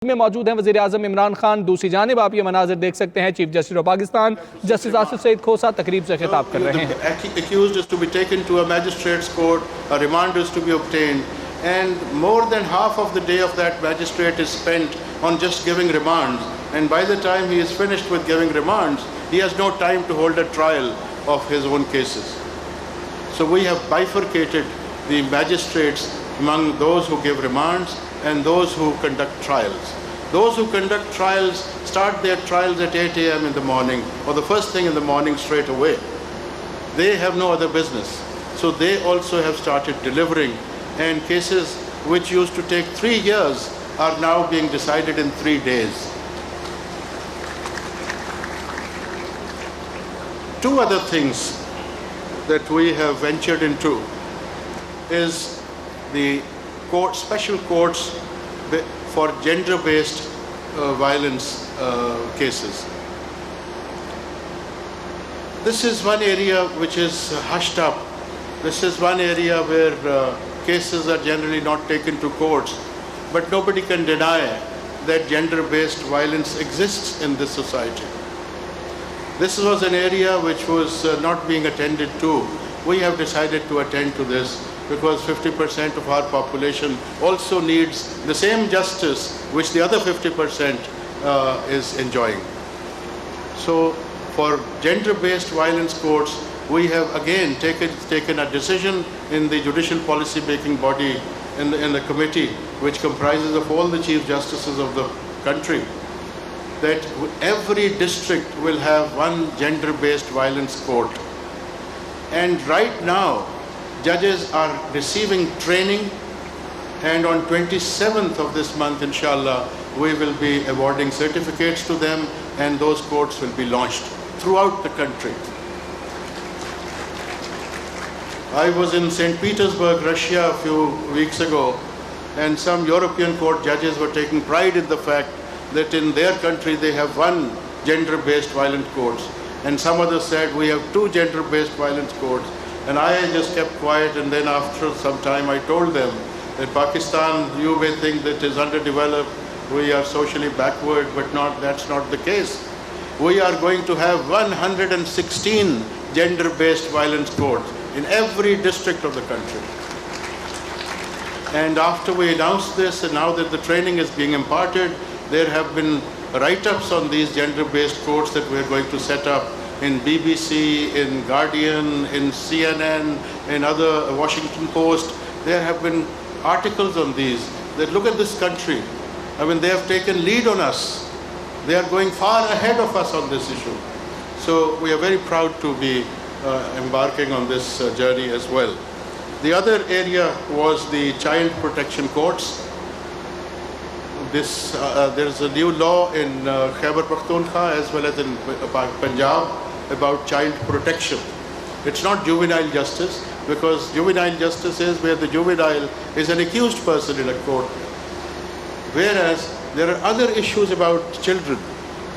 में मौजूद हैं वज़ीर आज़म इमरान खान। दूसरी जानिब आप ये मनाजिर देख सकते हैं, chief justice of Pakistan justice Asif Saeed Khosa तकरीब से खिताब कर रहे हैं। Accused is to be taken to a magistrate's court, a remand is to be obtained, and more than half of the day of that magistrate is spent on just giving remands. And by the time he is finished with giving remands, he has no time to hold a trial of his own cases. So we have bifurcated the magistrates among those who give remands and those who conduct trials. Those who conduct trials start their trials at 8 a.m. in the morning, or the first thing in the morning straight away. They have no other business. So they also have started delivering, and cases which used to take 3 years are now being decided in 3 days. Two other things that we have ventured into is the special courts for gender-based violence cases. This is one area which is hushed up. This is one area where cases are generally not taken to courts, but nobody can deny that gender-based violence exists in this society. This was an area which was not being attended to. We have decided to attend to this because 50% of our population also needs the same justice which the other 50% is enjoying. So for gender-based violence courts, we have again taken a decision in the judicial policy making body, in the committee, which comprises of all the chief justices of the country, that every district will have one gender-based violence court. And right now, judges are receiving training, and on 27th of this month, inshallah, we will be awarding certificates to them, and those courts will be launched throughout the country. I was in St. Petersburg, Russia a few weeks ago, and some European court judges were taking pride in the fact that in their country they have one gender-based violent courts, and some others said we have two gender-based violence courts. And I just kept quiet, and then after some time I told them that Pakistan, you may think that is underdeveloped, we are socially backward, but that's not the case. We are going to have 116 gender-based violence courts in every district of the country. And after we announced this, and now that the training is being imparted, there have been write-ups on these gender-based courts that we are going to set up in BBC, in Guardian, in CNN, in other Washington Post. There have been articles on these that look at this country. I mean, they have taken lead on us. They are going far ahead of us on this issue. So we are very proud to be embarking on this journey as well. The other area was the child protection courts. There is a new law in Khyber Pakhtunkhwa as well as in Punjab about child protection. It's not juvenile justice, because juvenile justice is where the juvenile is an accused person in a court. Whereas there are other issues about children,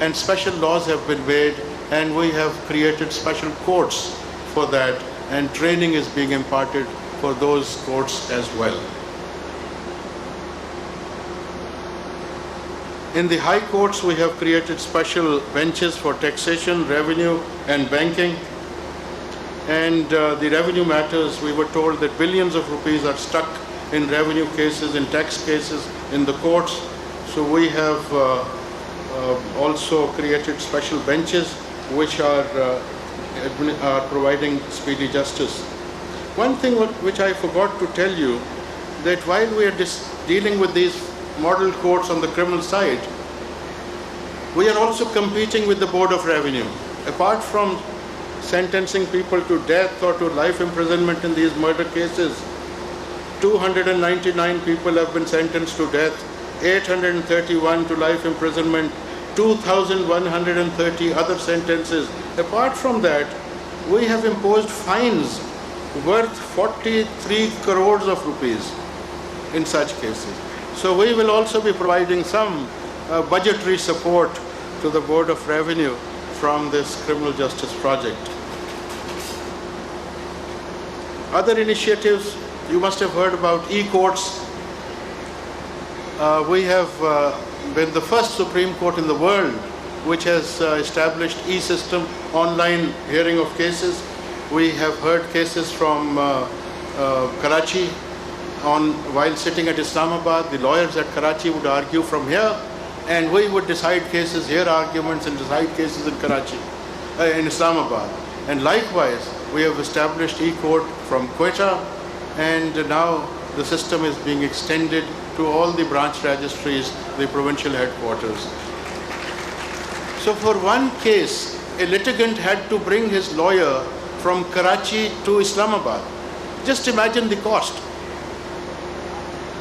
and special laws have been made, and we have created special courts for that, and training is being imparted for those courts as well. In the high courts, we have created special benches for taxation, revenue, and banking. And the revenue matters, we were told that billions of rupees are stuck in revenue cases, in tax cases, in the courts. So we have also created special benches which are providing speedy justice. One thing which I forgot to tell you, that while we are dealing with these model courts on the criminal side, we are also competing with the Board of Revenue. Apart from sentencing people to death or to life imprisonment in these murder cases, 299 people have been sentenced to death, 831 to life imprisonment, 2,130 other sentences. Apart from that, we have imposed fines worth 43 crores of rupees in such cases. So we will also be providing some budgetary support to the Board of Revenue from this criminal justice project. Other initiatives, you must have heard about e-courts. We have been the first Supreme Court in the world which has established e-system, online hearing of cases. We have heard cases from Karachi while sitting at Islamabad. The lawyers at Karachi would argue from here, and we would decide cases, hear arguments and decide cases in Karachi, in Islamabad. And likewise, we have established e-court from Quetta, and now the system is being extended to all the branch registries, the provincial headquarters. So for one case, a litigant had to bring his lawyer from Karachi to Islamabad. Just imagine the cost.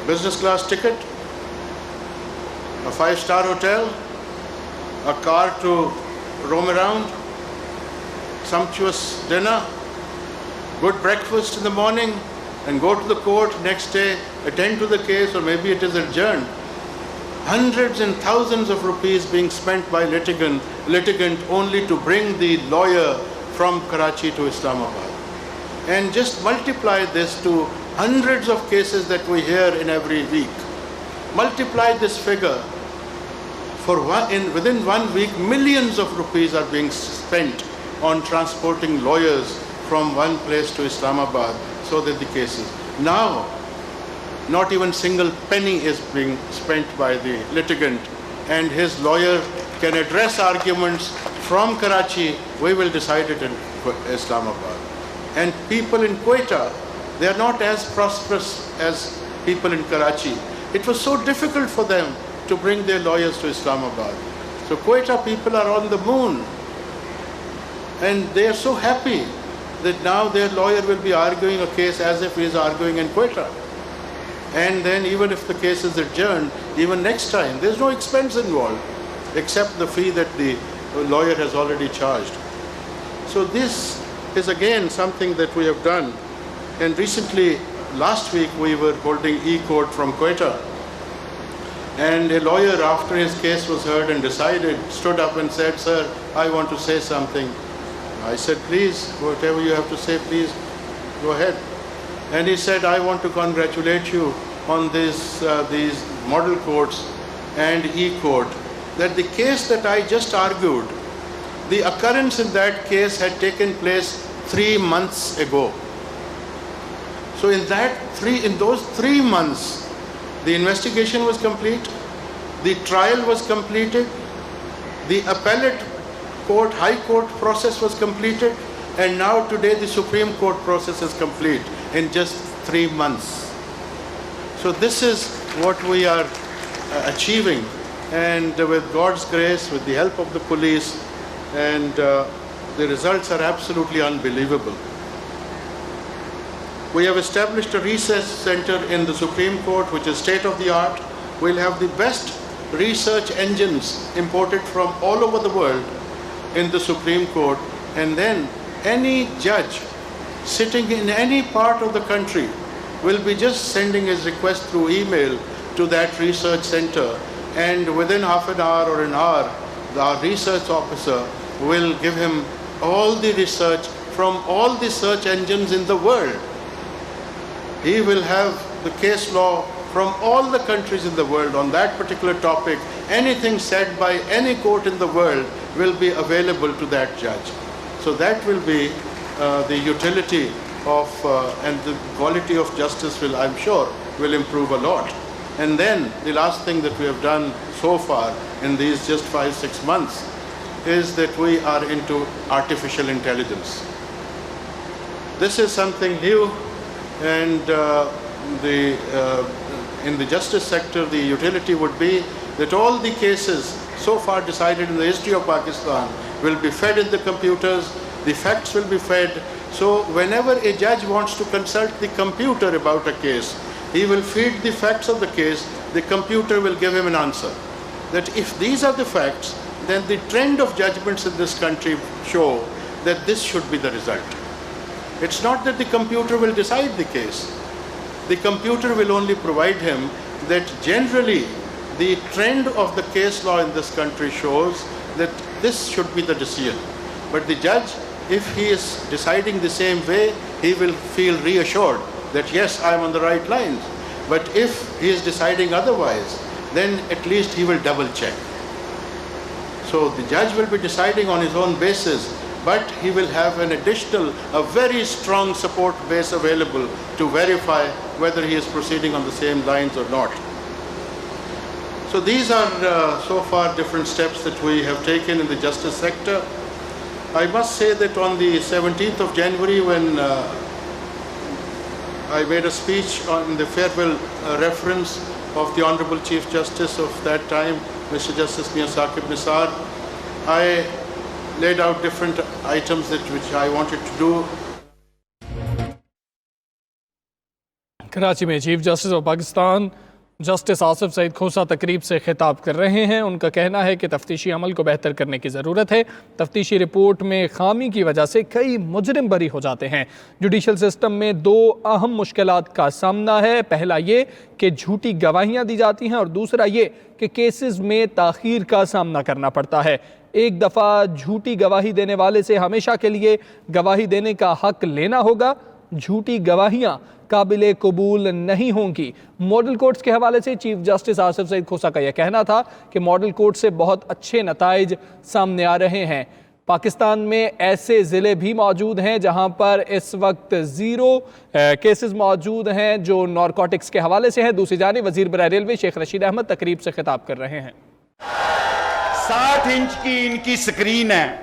Business class ticket, a 5-star hotel, a car to roam around, sumptuous dinner, good breakfast in the morning, and go to the court next day, attend to the case, or maybe it is adjourned. Hundreds and thousands of rupees being spent by litigant only to bring the lawyer from Karachi to Islamabad. And just multiply this to hundreds of cases that we hear in every week. Multiply this figure. Within 1 week, millions of rupees are being spent on transporting lawyers from one place to Islamabad so that the cases. Now, not even single penny is being spent by the litigant, and his lawyer can address arguments from Karachi. We will decide it in Islamabad. And people in Quetta, they are not as prosperous as people in Karachi. It was so difficult for them to bring their lawyers to Islamabad. So Quetta people are on the moon, and they are so happy that now their lawyer will be arguing a case as if he is arguing in Quetta. And then even if the case is adjourned, even next time, there's no expense involved except the fee that the lawyer has already charged. So this is again something that we have done. And recently, last week, we were holding e-court from Quetta. And a lawyer, after his case was heard and decided, stood up and said, "Sir, I want to say something." I said, "Please, whatever you have to say, please, go ahead." And he said, "I want to congratulate you on these model courts and e-court, that the case that I just argued, the occurrence in that case had taken place 3 months ago. So in those 3 months, the investigation was complete, the trial was completed, the appellate court, high court process was completed, and now today the Supreme Court process is complete in just 3 months. So this is what we are achieving, and with God's grace, with the help of the police, and the results are absolutely unbelievable. We have established a research center in the Supreme Court, which is state-of-the-art. We'll have the best research engines imported from all over the world in the Supreme Court, and then any judge sitting in any part of the country will be just sending his request through email to that research center, and within half an hour or an hour, our research officer will give him all the research from all the search engines in the world. He will have the case law from all the countries in the world on that particular topic. Anything said by any court in the world will be available to that judge. So that will be the utility of and the quality of justice will, I'm sure, will improve a lot. And then the last thing that we have done so far in these just 5-6 months is that we are into artificial intelligence. This is something new, and in the justice sector, the utility would be that all the cases so far decided in the history of Pakistan will be fed in the computers, the facts will be fed. So whenever a judge wants to consult the computer about a case, he will feed the facts of the case, the computer will give him an answer. That if these are the facts, then the trend of judgments in this country show that this should be the result. It's not that the computer will decide the case. The computer will only provide him that generally the trend of the case law in this country shows that this should be the decision. But the judge, if he is deciding the same way, he will feel reassured that yes, I am on the right lines. But if he is deciding otherwise, then at least he will double check. So the judge will be deciding on his own basis, but he will have an additional, a very strong support base available to verify whether he is proceeding on the same lines or not. So these are so far different steps that we have taken in the justice sector. I must say that on the 17th of January, when I made a speech on the farewell reference of the Honorable Chief Justice of that time, Mr. Justice Mia Saqib Nisar, I laid out different items which I wanted to do. Karachi में chief justice of Pakistan justice Asif Saeed Khosa तकरीब से खिताब कर रहे हैं। उनका कहना है कि तफ्तीशी अमल को बेहतर करने की ज़रूरत है। तफ्तीशी रिपोर्ट में खामी की वजह से कई मुजरिम बरी हो जाते हैं। जुडिशल सिस्टम में दो अहम मुश्किलात का सामना है। पहला ये कि झूठी गवाहियाँ दी जाती हैं और दूसरा ये कि केसेस में ताख़ीर का सामना करना पड़ता है। एक दफ़ा झूठी गवाही देने वाले से हमेशा के लिए गवाही देने का हक लेना होगा। झूठी गवाहियाँ काबिल कबूल नहीं होंगी। मॉडल कोर्ट्स के हवाले से चीफ जस्टिस आसिफ सईद खोसा का यह कहना था कि मॉडल कोर्ट से बहुत अच्छे नताइज सामने आ रहे हैं। पाकिस्तान में ऐसे ज़िले भी मौजूद हैं जहां पर इस वक्त 0 केसेस मौजूद हैं जो नारकोटिक्स के हवाले से हैं। दूसरी जानिब वज़ीर बराए रेलवे शेख रशीद अहमद तकरीब से खिताब कर रहे हैं। 60 इंच की इनकी स्क्रीन है,